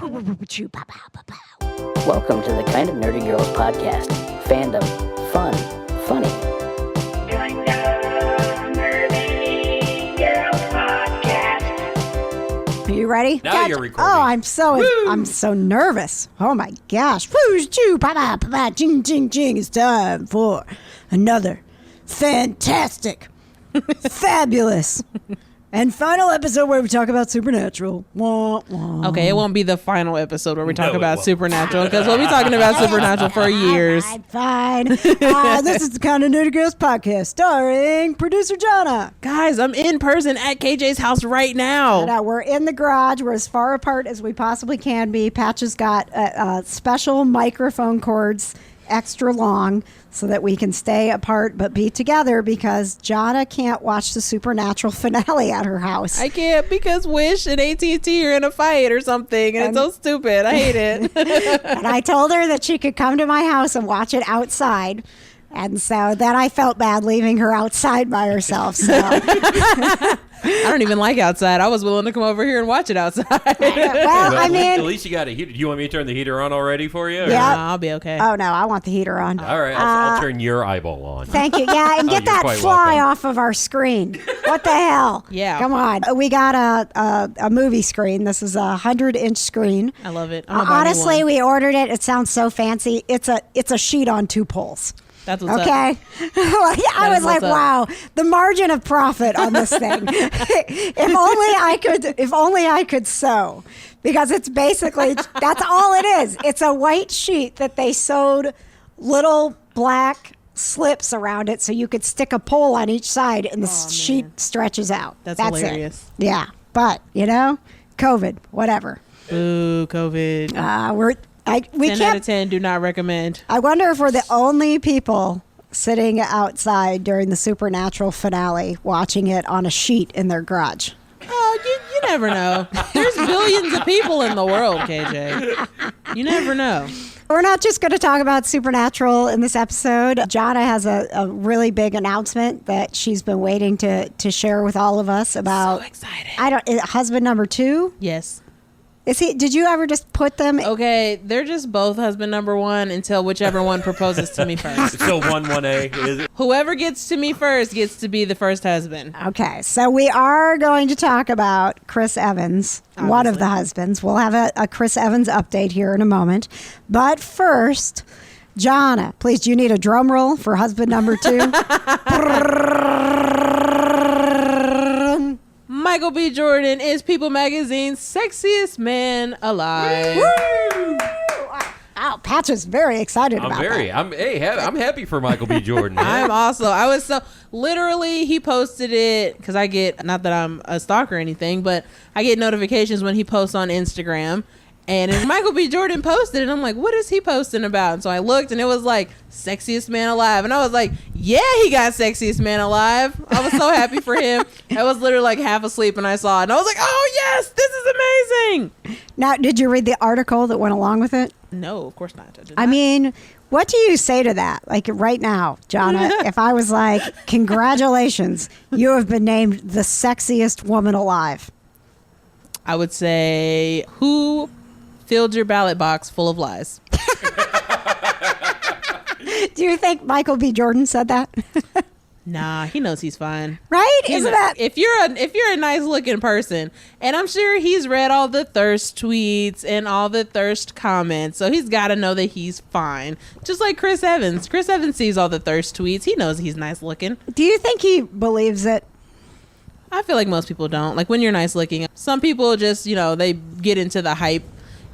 Welcome to the Kind of Nerdy Girls podcast. Fandom, fun, funny. Are you ready? Now you're recording. Oh, I'm so nervous. Oh my gosh. Jing, jing, jing. It's time for another fantastic, fabulous, and final episode where we talk about Supernatural. Wah, wah. Okay, it won't be the final episode where we talk No, it about won't. Supernatural, because we'll be talking about Supernatural for years. All right, fine. This is the Kind of Nerdy Girls podcast starring producer Johna. Guys, I'm in person at KJ's house right now. Now we're in the garage. We're as far apart as we possibly can be. Patch has got special microphone cords, extra long, so that we can stay apart but be together because Johna can't watch the Supernatural finale at her house. I can't because Wish and AT&T are in a fight or something, and it's so stupid. I hate it. And I told her that she could come to my house and watch it outside. And so then I felt bad leaving her outside by herself. So I don't even like outside. I was willing to come over here and watch it outside. well, I at mean, least you got a heater. Do you want me to turn the heater on already for you? or- Yeah. No, I'll be okay. oh no, I want the heater on. All right, I'll turn your eyeball on. Thank you. Yeah, and get you're that quite fly welcome. off of our screen. What the hell? Yeah. Come on. We got a movie screen. This is a 100-inch screen. I love it. I'm gonna buy me Honestly, one. we ordered it. It sounds so fancy. It's a sheet on 2 poles. That's what's up. Okay. I was is like, what's up. wow, the margin of profit on this thing. If only I could sew. Because it's basically, that's all it is. It's a white sheet that they sewed little black slips around it so you could stick a pole on each side and the sheet stretches out. That's hilarious. It. Yeah. But, COVID, whatever. Ooh, COVID. We 10 can't. out of 10, do not recommend. I wonder if we're the only people sitting outside during the Supernatural finale watching it on a sheet in their garage. Oh, you never know. There's billions of people in the world, KJ. You never know. We're not just going to talk about Supernatural in this episode. Johna has a really big announcement that she's been waiting to share with all of us about. So excited. Husband number 2? Yes. Is he? Did you ever just put them? Okay, they're just both husband number 1 until whichever one proposes to me first. So 1A is it? Whoever gets to me first gets to be the first husband. Okay, so we are going to talk about Chris Evans, one of the husbands. We'll have a Chris Evans update here in a moment. But first, Johna, please, do you need a drum roll for husband number 2? Michael B. Jordan is People Magazine's Sexiest Man Alive. Wow, Patch is very excited about that. I'm happy for Michael B. Jordan. I'm also, literally he posted it because I get, not that I'm a stalker or anything, but I get notifications when he posts on Instagram. And then Michael B. Jordan posted it, and I'm like, what is he posting about? And so I looked, and it was like, Sexiest Man Alive. And I was like, yeah, he got Sexiest Man Alive. I was so happy for him. I was literally like half asleep, and I saw it. And I was like, oh, yes, this is amazing. Now, did you read the article that went along with it? No, of course not. I mean, what do you say to that? Like right now, Johna, if I was like, congratulations, you have been named the sexiest woman alive. I would say, who filled your ballot box full of lies? Do you think Michael B. Jordan said that? Nah, he knows he's fine. Right? You Isn't know, that? if you're a nice looking person, and I'm sure he's read all the thirst tweets and all the thirst comments, so he's got to know that he's fine. Just like Chris Evans. Chris Evans sees all the thirst tweets. He knows he's nice looking. Do you think he believes it? I feel like most people don't. Like when you're nice looking, some people just, they get into the hype.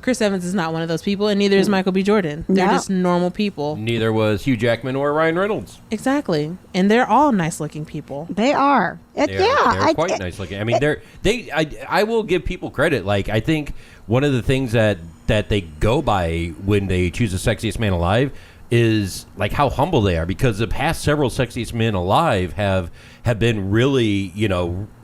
Chris Evans is not one of those people, and neither is Michael B. Jordan. They're No. just normal people. Neither was Hugh Jackman or Ryan Reynolds. Exactly. And they're all nice looking people. They are. They're quite nice looking. I mean, I will give people credit. Like, I think one of the things that they go by when they choose the Sexiest Man Alive is like how humble they are, because the past several Sexiest Men Alive have been really,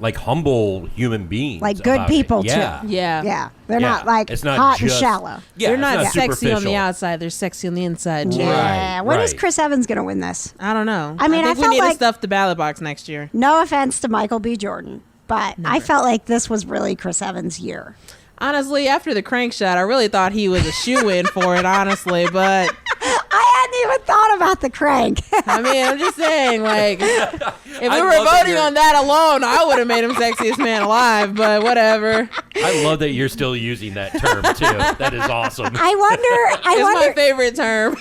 like humble human beings. Like good about it. people, Yeah. too. Yeah. Yeah. They're Yeah. not like It's not hot just- and shallow. Yeah, They're it's not sexy on the superficial. outside. They're sexy on the inside, Jay. Yeah. When is right. Chris Evans going to win this? I don't know. I mean, I think we felt need like- to stuff the ballot box next year. No offense to Michael B. Jordan, but I felt like this was really Chris Evans' year. Honestly, after the crank shot, I really thought he was a shoe-in for it, honestly, but I hadn't even thought about the crank. I mean, I'm just saying, like, if we I were love that voting on that alone, I would have made him sexiest man alive, but whatever. I love that you're still using that term too. That is awesome. I wonder My favorite term.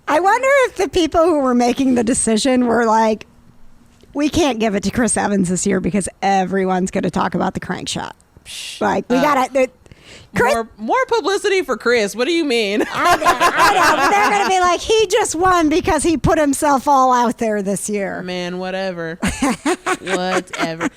I wonder if the people who were making the decision were like, we can't give it to Chris Evans this year because everyone's going to talk about the crank shot. Like, we got to... More publicity for Chris. What do you mean? I know, but they're going to be like, he just won because he put himself all out there this year. Man, whatever. Whatever.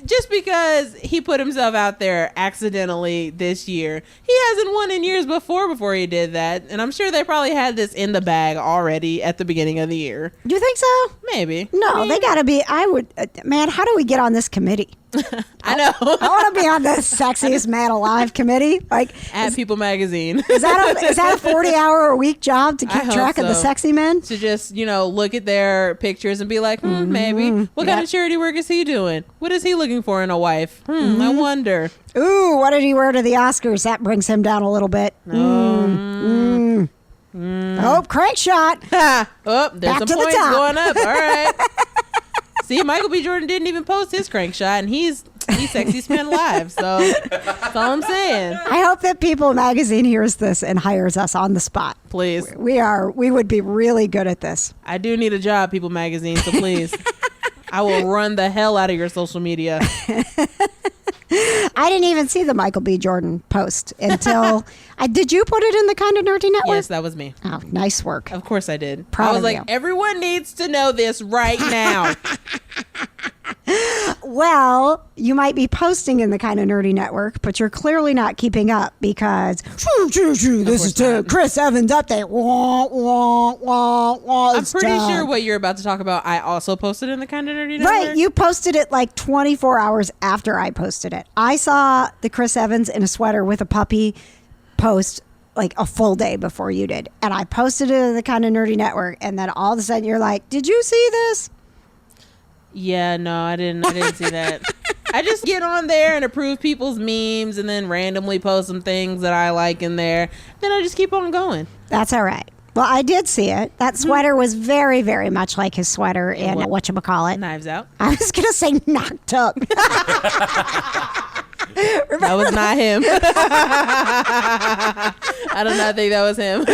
Just because he put himself out there accidentally this year, he hasn't won in years before he did that. And I'm sure they probably had this in the bag already at the beginning of the year. Do you think so? Maybe. No, they got to be. I would, man, how do we get on this committee? I know. I want to be on the Sexiest Man Alive committee. Like at People Magazine. Is that a 40-hour-a-week job to keep track of the sexy men? To just, look at their pictures and be like, maybe. What kind of charity work is he doing? What is he looking for in a wife? I wonder. Ooh, what did he wear to the Oscars? That brings him down a little bit. Oh, crank shot. Oh, there's some points going up. All right. See, Michael B. Jordan didn't even post his crank shot, and he's Sexiest Man Alive. So that's all I'm saying. I hope that People Magazine hears this and hires us on the spot. Please. We would be really good at this. I do need a job, People Magazine, so please. I will run the hell out of your social media. I didn't even see the Michael B. Jordan post until did you put it in the Kind of Nerdy Network? Yes, that was me. Oh, nice work. Of course I did. Proud I was of like, you. everyone needs to know this right now. Well, you might be posting in the Kind of Nerdy Network, but you're clearly not keeping up because this is Chris Evans update. Wah, wah, wah, wah, I'm pretty sure what you're about to talk about, I also posted in the Kind of Nerdy Network. Right, you posted it like 24 hours after I posted it. I saw the Chris Evans in a sweater with a puppy post like a full day before you did. And I posted it in the Kind of Nerdy Network, and then all of a sudden you're like, did you see this? Yeah, no, I didn't see that. I just get on there and approve people's memes and then randomly post some things that I like in there. Then I just keep on going. That's all right. Well, I did see it. That sweater was very, very much like his sweater in whatchamacallit. Knives Out. I was going to say Knocked Up. That was not him. I do not think that was him.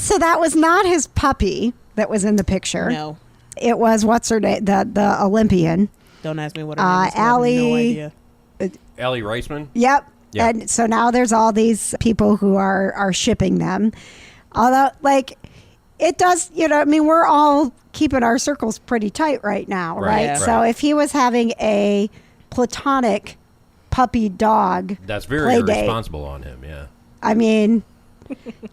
So that was not his puppy that was in the picture. No. It was, what's her name? The Olympian. Don't ask me what her name is. Allie. No idea. Allie Reisman? Yep. Yeah. And so now there's all these people who are shipping them. Although, like, it does, we're all keeping our circles pretty tight right now, right? Yeah. So if he was having a platonic puppy dog That's very play date, irresponsible on him, yeah. I mean,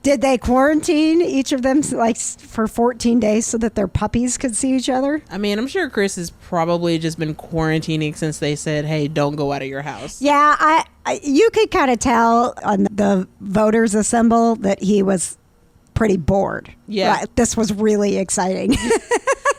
did they quarantine each of them like for 14 days so that their puppies could see each other? I mean, I'm sure Chris has probably just been quarantining since they said, hey, don't go out of your house. Yeah, you could kind of tell on the voters assemble that he was pretty bored. Yeah. Right? This was really exciting.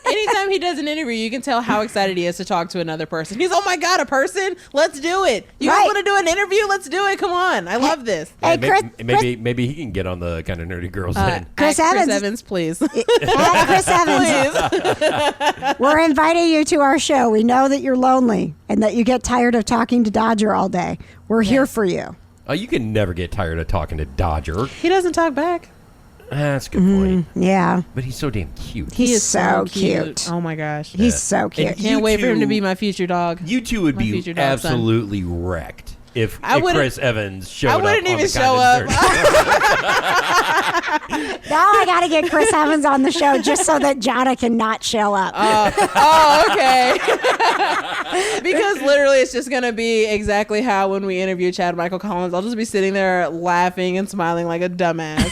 Anytime he does an interview, you can tell how excited he is to talk to another person. He's, oh my God, a person? Let's do it. You guys want to do an interview? Let's do it. Come on. I love this. Hey, Chris, maybe he can get on the Kind of Nerdy Girls then. Chris Evans, please. Chris Evans, we're inviting you to our show. We know that you're lonely and that you get tired of talking to Dodger all day. We're here for you. Oh, you can never get tired of talking to Dodger. He doesn't talk back. That's a good point. Yeah. But he's so damn cute. He is so cute. cute. Oh my gosh. He's so cute. Can't wait for him to be my future dog. You two would My be future dog son. absolutely wrecked if Chris Evans showed up. I wouldn't on even the show Kind of up. Nerdy. Now I got to get Chris Evans on the show just so that Johna can not show up. Okay. Because literally it's just going to be exactly how when we interview Chad Michael Collins, I'll just be sitting there laughing and smiling like a dumbass.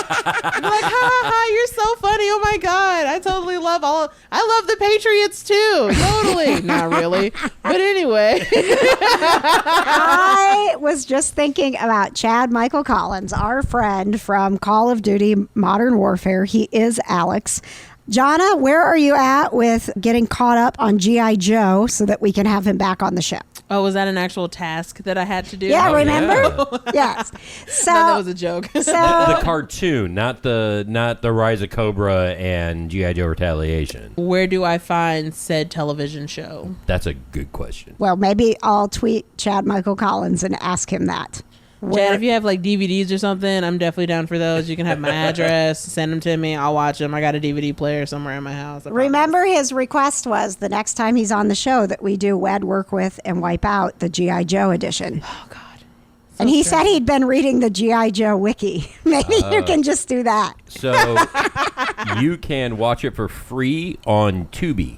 I'm like, ha, you're so funny. Oh my God. I totally love I love the Patriots too. Totally. Not really. But anyway. I was just thinking about Chad Michael Collins, our friend from Call of Duty Modern Warfare. He is Alex. Johna, where are you at with getting caught up on G.I. Joe so that we can have him back on the show? Oh, was that an actual task that I had to do? Yeah, Oh, remember? yeah. Yes. So No, that was a joke. so The cartoon, not the Rise of Cobra and G.I. Joe Retaliation. Where do I find said television show? That's a good question. well, maybe I'll tweet Chad Michael Collins and ask him that. Chad, if you have like DVDs or something, I'm definitely down for those. You can have my address, send them to me. I'll watch them. I got a DVD player somewhere in my house. I promise. Remember, his request was the next time he's on the show that we do Wed, Work With, and Wipe Out, the G.I. Joe edition. Oh, God. And he said he'd been reading the G.I. Joe wiki. Maybe you can just do that. So you can watch it for free on Tubi.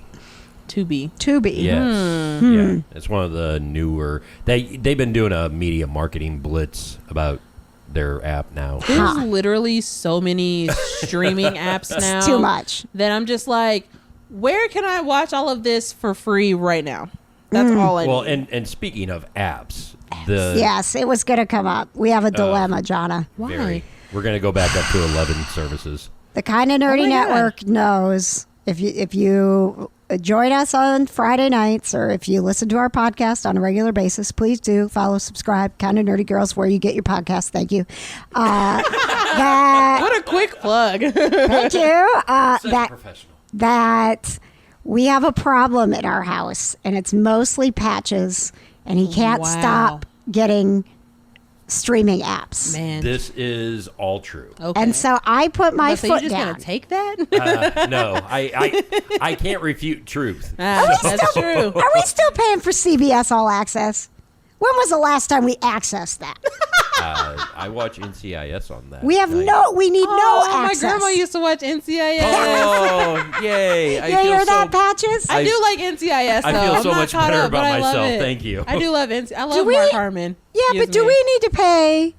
Tubi. Tubi. Yes. Yeah. It's one of the newer. They've been doing a media marketing blitz about their app now. There's literally so many streaming apps now. It's too much. That I'm just like, where can I watch all of this for free right now? That's all I Well, need. and speaking of apps, Yes, it was going to come up. We have a dilemma, Jonna. Why? we're going to go back up to 11 services. The Kind of Nerdy my God. Network knows if you join us on Friday nights or if you listen to our podcast on a regular basis, please do follow, subscribe, Kind of Nerdy Girls, where you get your podcast. Thank you. What a quick plug. Thank you. Professional. That we have a problem in our house, and it's mostly Patches, and he can't Wow. stop getting streaming apps. Man. This is all true. Okay. And so I put my so you're foot just down. gonna take that? No, I can't refute truth. That's true. Are we still paying for CBS All Access? When was the last time we accessed that? I watch NCIS on that. We have night. we need no Oh, my access. grandma used to watch NCIS. Oh, yay! You hear that, Patches? I do like NCIS. I though. feel I'm so not much caught better up, but about I love myself. it. Thank you. I do love NCIS. I love we- Mark Harmon. Yeah, but do we need to pay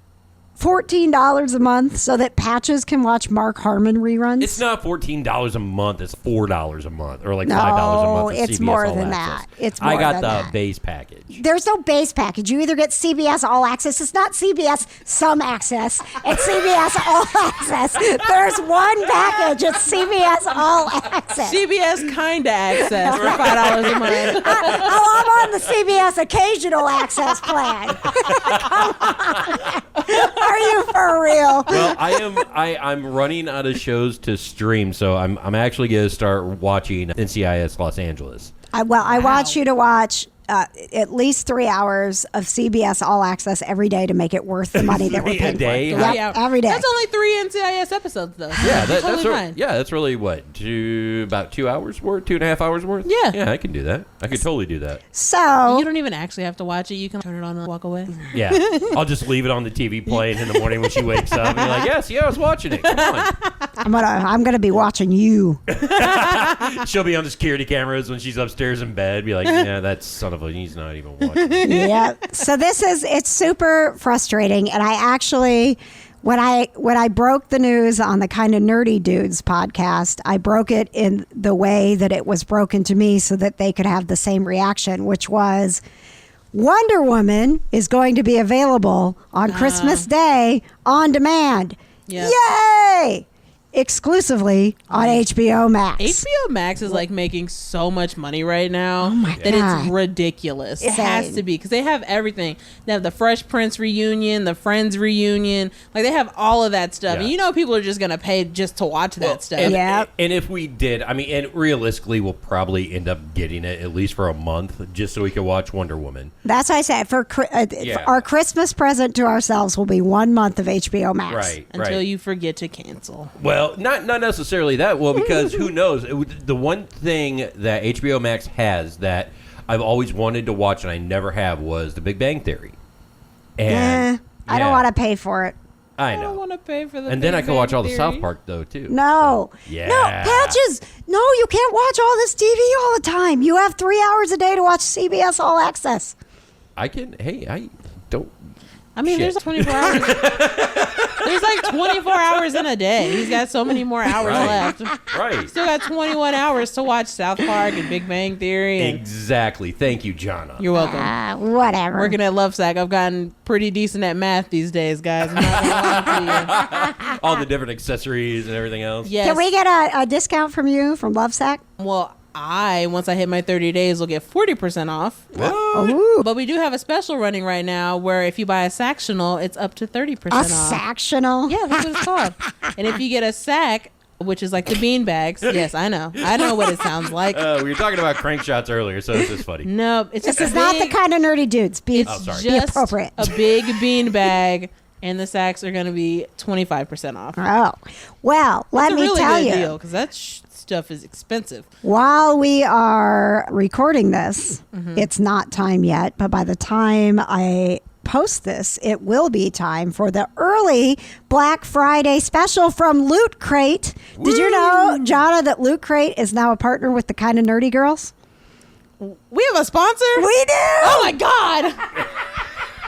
$14 a month so that Patches can watch Mark Harmon reruns? It's not $14 a month. It's $4 a month, or like No, $5 a month. of it's CBS more All than Access. that. It's I more got than the that. base package. There's no base package. You either get CBS All Access. It's not CBS Some Access. It's CBS All Access. There's one package. It's CBS All Access. CBS kinda access for $5 a month. I'm on the CBS Occasional Access plan. Come on. Are you for real? Well, I'm running out of shows to stream, so I'm actually going to start watching NCIS Los Angeles. I want you to watch at least 3 hours of CBS All Access every day to make it worth the money that we're 3 a paying day? for. Yep, Yeah. every day. That's only 3 NCIS episodes, though. Yeah, totally fine. that's really what, about 2 hours worth, 2.5 hours worth. Yeah. I can do that. I could totally do that. So You don't even actually have to watch it. You can turn it on and walk away. Yeah, I'll just leave it on the TV playing in the morning when she wakes up, and be like, yes, I was watching it. Come on. I'm gonna be watching you. She'll be on the security cameras when she's upstairs in bed. Be like, yeah, that son of a, he's not even watching. Yeah. So it's super frustrating, and I actually, when I broke the news on the Kind of Nerdy Dudes podcast, I broke it in the way that it was broken to me, so that they could have the same reaction, which was Wonder Woman is going to be available on Christmas Day on demand. Yep. Yay! Exclusively on HBO Max. HBO Max is like making so much money right now that God. it's ridiculous. It has Insane. to be because they have everything. They have the Fresh Prince reunion, the Friends reunion. Like they have all of that stuff. Yeah. And you know people are just gonna pay just to watch that stuff. And, Yep. and if we did, I mean, and realistically, we'll probably end up getting it at least for a month, just so we can watch Wonder Woman. That's what I said. For our Christmas present to ourselves will be 1 month of HBO Max. Right. Until right. you forget to cancel. Well, not necessarily that. Well, because who knows? The one thing that HBO Max has that I've always wanted to watch and I never have was The Big Bang Theory. And I don't want to pay for it. I I don't know. want to pay for the. And then Big I can watch Bang all the Theory. South Park though too. No. Yeah. No, Patches. No, you can't watch all this TV all the time. You have 3 hours a day to watch CBS All Access. I can. Hey, I don't. I mean, Shit. there's 24 hours. There's like 24 hours in a day. He's got so many more hours Right. left. Right. Still got 21 hours to watch South Park and Big Bang Theory. And Exactly. Thank you, Jonna. you're welcome. Whatever. Working at Lovesack, I've gotten pretty decent at math these days, guys. I'm not gonna lie to you. All the different accessories and everything else. Yes. Can we get a discount from you from Lovesack? Well, once I hit my 30 days, will get 40% off. Ooh. But we do have a special running right now where if you buy a Sactional, it's up to 30% A off. Sactional? Yeah, that's what it's called. And if you get a sack, which is like the bean bags. Yes, I know what it sounds like. We were talking about crankshots earlier, so it's just funny. No, it's just This is not the kind of nerdy dudes. Be just appropriate. a big bean bag, and the sacks are going to be 25% off. Oh, well, let me really tell good you. deal because that stuff is expensive. While we are recording this, it's not time yet, but by the time I post this, it will be time for the early Black Friday special from Loot Crate. Woo! Did you know, Johna, that Loot Crate is now a partner with the Kind of Nerdy Girls? We have a sponsor? We do! Oh my God!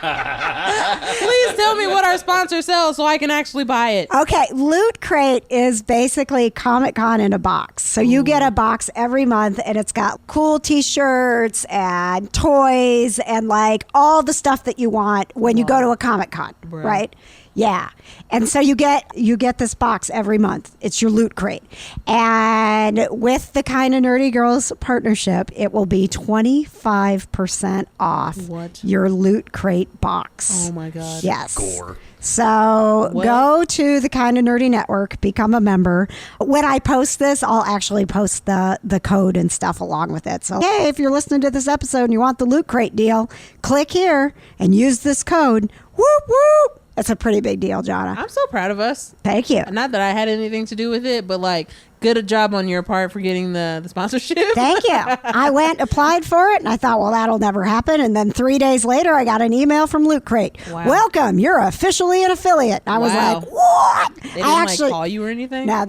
Please tell me what our sponsor sells so I can actually buy it. Okay, Loot Crate is basically Comic-Con in a box. So you get a box every month, and it's got cool t-shirts and toys and like all the stuff that you want when you go to a Comic-Con, right? Yeah. And so you get this box every month. It's your Loot Crate. And with the Kind of Nerdy Girls partnership, it will be 25% off your Loot Crate box. Oh my God. Yes. Gore. So go to the Kind of Nerdy Network, become a member. When I post this, I'll actually post the code and stuff along with it. So, hey, if you're listening to this episode and you want the Loot Crate deal, click here and use this code. Whoop, whoop. It's a pretty big deal, Johna. I'm so proud of us. Thank you. Not that I had anything to do with it, but like, good job on your part for getting the sponsorship. Thank you. I applied for it, and I thought, well, that'll never happen. And then 3 days later, I got an email from Loot Crate. Wow. Welcome, you're officially an affiliate. I was like, what? They didn't like call you or anything? No,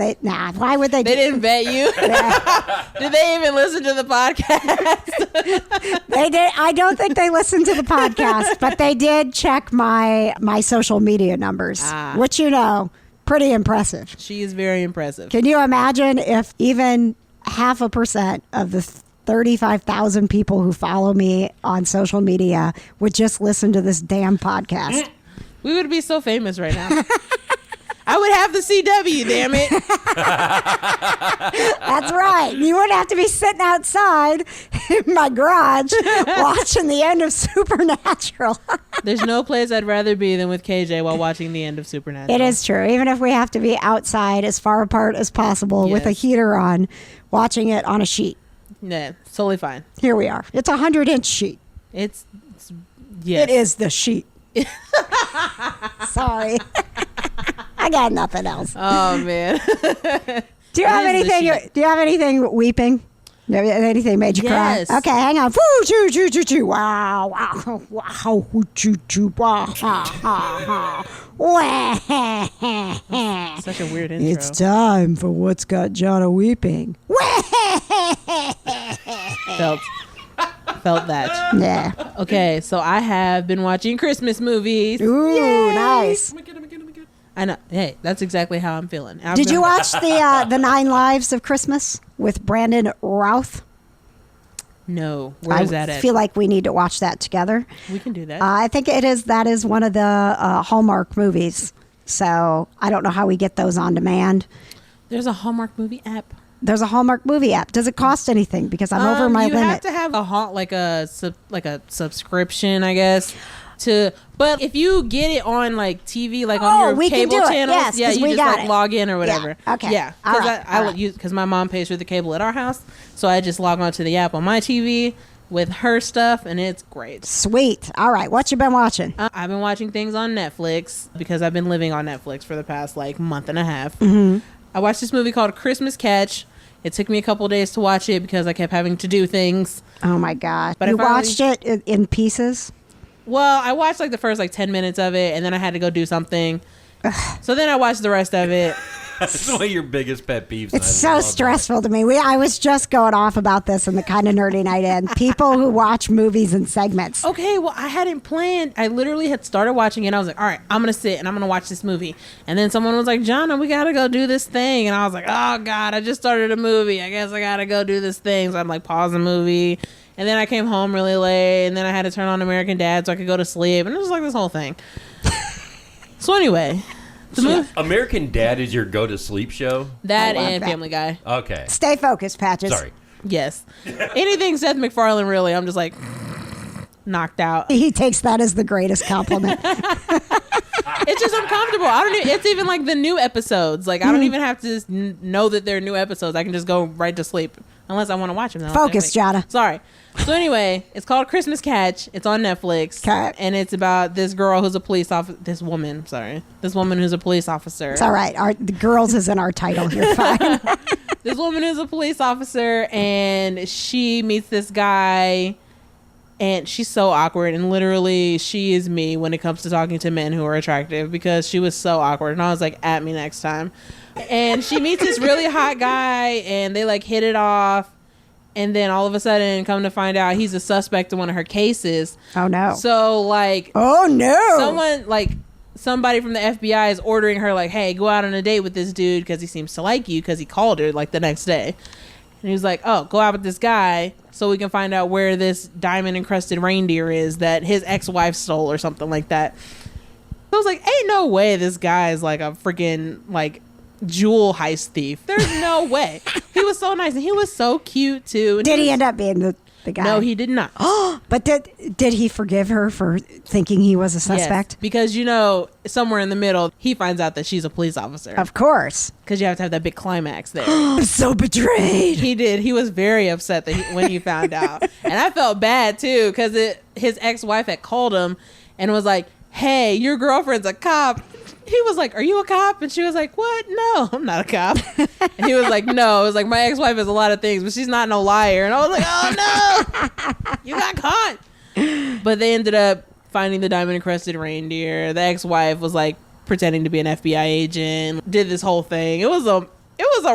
why would they? They didn't vet you? Did they even listen to the podcast? They did. I don't think they listened to the podcast, but they did check my social media numbers, which, pretty impressive. She is very impressive. Can you imagine if even 0.5% of the 35,000 people who follow me on social media would just listen to this damn podcast? We would be so famous right now. I would have the CW, damn it. That's right. You wouldn't have to be sitting outside in my garage watching the end of Supernatural. There's no place I'd rather be than with KJ while watching the end of Supernatural. It is true. Even if we have to be outside as far apart as possible with a heater on, watching it on a sheet. Yeah, it's totally fine. Here we are. It's a 100-inch sheet. It's yes. It is the sheet. Sorry. I got nothing else. Oh man. Do you have anything weeping? Anything made you Yes. cry? Okay, hang on. Woo, choo, choo, choo, choo. Wow, wow, wow, woo, choo, choo, wow, ha, ha, ha. Such a weird intro. It's time for What's Got Johna Weeping. Felt that. Yeah. Okay, so I have been watching Christmas movies. Ooh, nice. I know. Hey, that's exactly how I'm feeling. Did you watch the 9 Lives of Christmas with Brandon Routh? No. Where is that at? I feel like we need to watch that together. We can do that. I think that is one of the Hallmark movies. So I don't know how we get those on demand. There's a Hallmark movie app. There's a Hallmark movie app. Does it cost anything? Because I'm over my limit. You have to have a subscription, I guess. But if you get it on like TV, like on your cable channels, yes, you we just got log in or whatever. Yeah. Okay. Yeah, because my mom pays for the cable at our house, so I just log on to the app on my TV with her stuff, and it's great. Sweet. All right, what you been watching? I've been watching things on Netflix because I've been living on Netflix for the past like month and a half. Mm-hmm. I watched this movie called Christmas Catch. It took me a couple days to watch it because I kept having to do things. Oh my God! But you watched it in pieces. Well, I watched like the first like 10 minutes of it, and then I had to go do something. So then I watched the rest of it. That's one of your biggest pet peeves. It's so stressful to me. I was just going off about this in the Kind of Nerdy Night In. People who watch movies in segments. Okay, well, I hadn't planned. I literally had started watching it, and I was like, all right, I'm going to sit, and I'm going to watch this movie. And then someone was like, Johna, we got to go do this thing. And I was like, oh, God, I just started a movie. I guess I got to go do this thing. So I'm like, pause the movie. And then I came home really late, and then I had to turn on American Dad so I could go to sleep. And it was like this whole thing. So anyway... American Dad is your go-to-sleep show? That and Family Guy. Okay. Stay focused, Patches. Sorry. Yes. Anything Seth MacFarlane, really, I'm just like knocked out. He takes that as the greatest compliment. It's just uncomfortable. I don't. It's even like the new episodes. Like I don't even have to just know that they're new episodes. I can just go right to sleep unless I want to watch them. Focus, Johna. Sorry. So anyway, it's called Christmas Catch. It's on Netflix, and it's about this girl who's a police officer. This woman who's a police officer. It's all right. The girls is in our title. You're fine. This woman is a police officer, and she meets this guy. And she's so awkward, and literally she is me when it comes to talking to men who are attractive, because she was so awkward. And I was like, at me next time. And she meets this really hot guy, and they like hit it off. And then all of a sudden, come to find out, he's a suspect in one of her cases. Oh no. So like, oh no. Somebody from the FBI is ordering her like, hey, go out on a date with this dude because he seems to like you, because he called her like the next day. And he was like, oh, go out with this guy so we can find out where this diamond encrusted reindeer is that his ex-wife stole or something like that. So I was like, ain't no way this guy is like a freaking like jewel heist thief. There's no way. He was so nice, and he was so cute too. And did he end up being the guy? No, he did not. But did he forgive her for thinking he was a suspect? Yes, because somewhere in the middle, he finds out that she's a police officer. Of course. Because you have to have that big climax there. I'm so betrayed. He did. He was very upset when he found out. And I felt bad, too, because his ex-wife had called him and was like, hey, your girlfriend's a cop. He was like, are you a cop? And she was like, what? No, I'm not a cop. And he was like, no. It was like, my ex-wife is a lot of things, but she's not no liar. And I was like, oh, no. You got caught. But they ended up finding the diamond encrusted reindeer. The ex-wife was like pretending to be an FBI agent, did this whole thing. It was a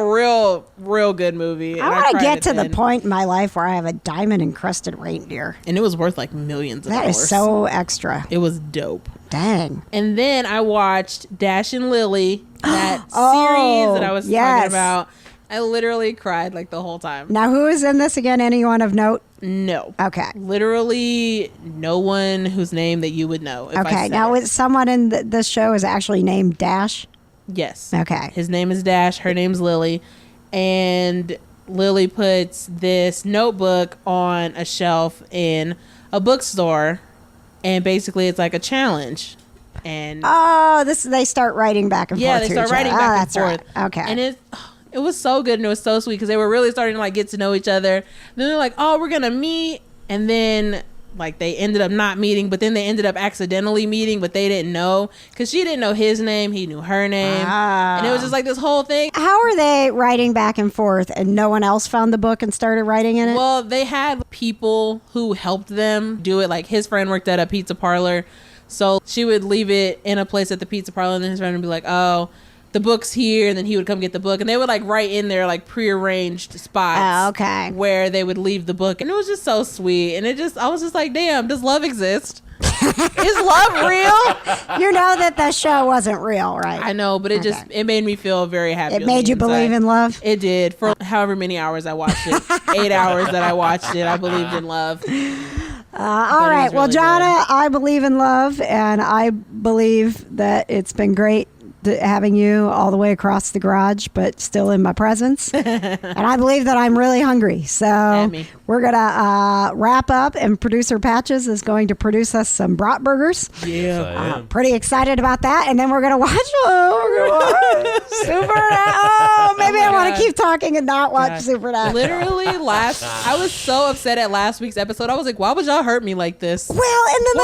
real good movie. I want to get to the point in my life where I have a diamond encrusted reindeer. And it was worth like millions of dollars. That is so extra. It was dope. Dang. And then I watched Dash and Lily, that series that I was talking about. I literally cried like the whole time. Now, who is in this again? Anyone of note? No. Okay. Literally no one whose name that you would know. Okay. Now, is someone in this show is actually named Dash? Yes. Okay. His name is Dash. Her name's Lily. And Lily puts this notebook on a shelf in a bookstore. And basically it's like a challenge. And they start writing back and forth. Yeah, they start writing back and forth. Right. Okay. And it was so good, and it was so sweet because they were really starting to like get to know each other. Then they're like, oh, we're gonna meet. And then like they ended up not meeting, but then they ended up accidentally meeting, but they didn't know because she didn't know his name, he knew her name. And it was just like this whole thing. How are they writing back and forth and no one else found the book and started writing in it? Well, they had people who helped them do it. Like his friend worked at a pizza parlor, so she would leave it in a place at the pizza parlor, and then his friend would be like, oh, the book's here, and then he would come get the book, and they would like write in there like prearranged spots where they would leave the book, and it was just so sweet. And I was just like, damn, does love exist? Is love real? You know that the show wasn't real, right? I know, but it made me feel very happy. It made you believe in love? It did. For however many hours I watched it, 8 hours that I watched it, I believed in love. All right. Well, Johna, I believe in love, and I believe that it's been great having you all the way across the garage, but still in my presence. And I believe that I'm really hungry. So we're going to wrap up, and producer Patches is going to produce us some bratburgers. Yeah. Pretty excited about that. And then we're going to watch Supernatural. Maybe I want to keep talking and not watch Supernatural. Literally I was so upset at last week's episode. I was like, why would y'all hurt me like this? Well, and then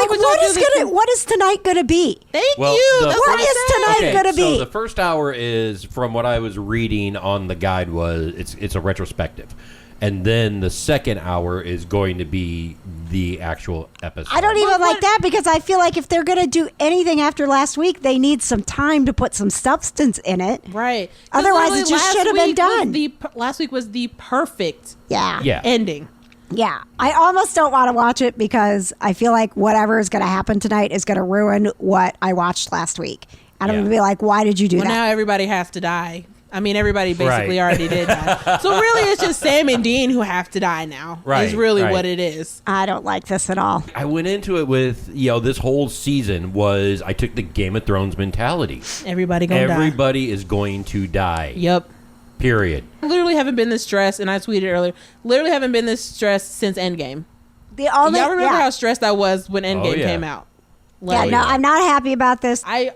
what is tonight going to be? Thank you. What is tonight going to be? So the first hour is, from what I was reading on the guide, was it's a retrospective. And then the second hour is going to be the actual episode. I don't even like that, because I feel like if they're going to do anything after last week, they need some time to put some substance in it. Right. Otherwise, it just should have been done. Last week was the perfect Yeah. ending. Yeah. I almost don't want to watch it because I feel like whatever is going to happen tonight is going to ruin what I watched last week. And I'm going to be like, why did you do that? Now everybody has to die. I mean, everybody basically already did die. So really, it's just Sam and Dean who have to die now. Right. Is really what it is. I don't like this at all. I went into it with, this whole season I took the Game of Thrones mentality. Everybody is going to die. Yep. Period. I literally haven't been this stressed, and I tweeted earlier. Literally haven't been this stressed since Endgame. Y'all remember how stressed I was when Endgame came out? I'm not happy about this. I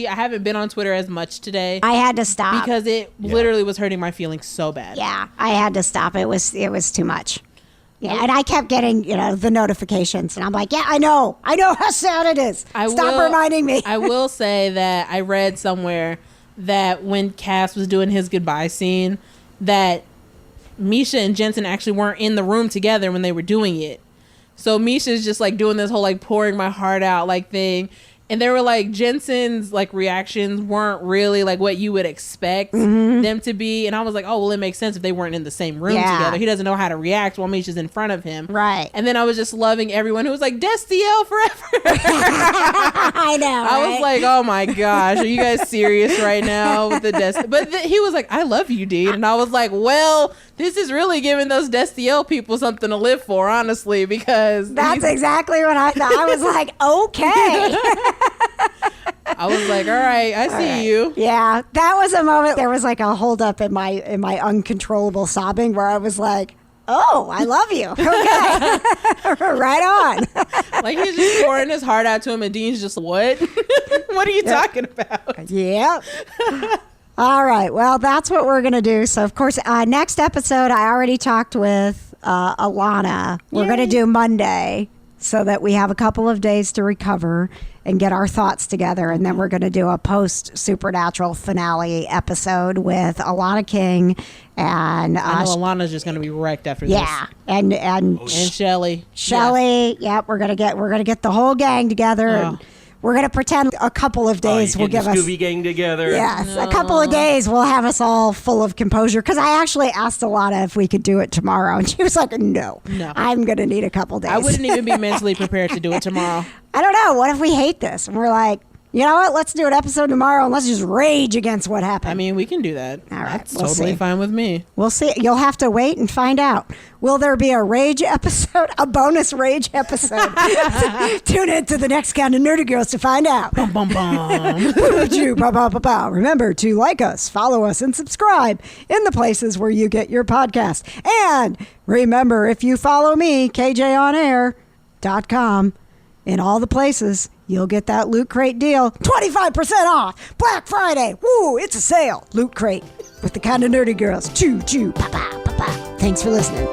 haven't been on Twitter as much today. I had to stop because it literally was hurting my feelings so bad. Yeah, I had to stop. It was too much. Yeah, and I kept getting, the notifications, and I'm like, yeah, I know how sad it is. Stop reminding me. I will say that I read somewhere that when Cass was doing his goodbye scene, that Misha and Jensen actually weren't in the room together when they were doing it. So Misha's just like doing this whole like pouring my heart out like thing. And they were like, Jensen's like reactions weren't really like what you would expect them to be. And I was like, oh, well, it makes sense if they weren't in the same room together. He doesn't know how to react while Misha's in front of him. Right. And then I was just loving everyone who was like, Destiel forever. I know. I was like, oh my gosh, are you guys serious right now with the Destiel? But he was like, I love you, Dean. And I was like, well, this is really giving those Destiel people something to live for, honestly, because that's exactly what I thought. I was like, okay. I was like, all right, I see you. Yeah, that was a moment. There was like a hold up in my uncontrollable sobbing where I was like, oh, I love you. Okay. Right on. Like he's just pouring his heart out to him and Dean's just, what? What are you talking about? Yeah. All right. Well, that's what we're going to do. So, of course, next episode, I already talked with Alana. We're going to do Monday so that we have a couple of days to recover and get our thoughts together. And then we're going to do a post-Supernatural finale episode with Alana King. And I know Alana's just going to be wrecked after this. Yeah. And Shelley. Shelley. Yeah, we're going to get the whole gang together. And we're going to pretend a couple of days will give us Scooby Gang together. Yes, a couple of days will have us all full of composure. Because I actually asked Alana if we could do it tomorrow, and she was like, "No, I'm going to need a couple days." I wouldn't even be mentally prepared to do it tomorrow. I don't know. What if we hate this and we're like, you know what? Let's do an episode tomorrow and let's just rage against what happened. I mean, we can do that. All right, that's totally fine with me. We'll see. You'll have to wait and find out. Will there be a rage episode, a bonus rage episode? Tune in to the next Kind of Nerdy Girls to find out. Bum, bum, bum. Remember to like us, follow us, and subscribe in the places where you get your podcast. And remember, if you follow me, kjonair.com, in all the places, you'll get that Loot Crate deal. 25% off. Black Friday. Woo, it's a sale. Loot Crate with the Kind of Nerdy Girls. Choo, choo, pa, pa, pa, pa. Thanks for listening.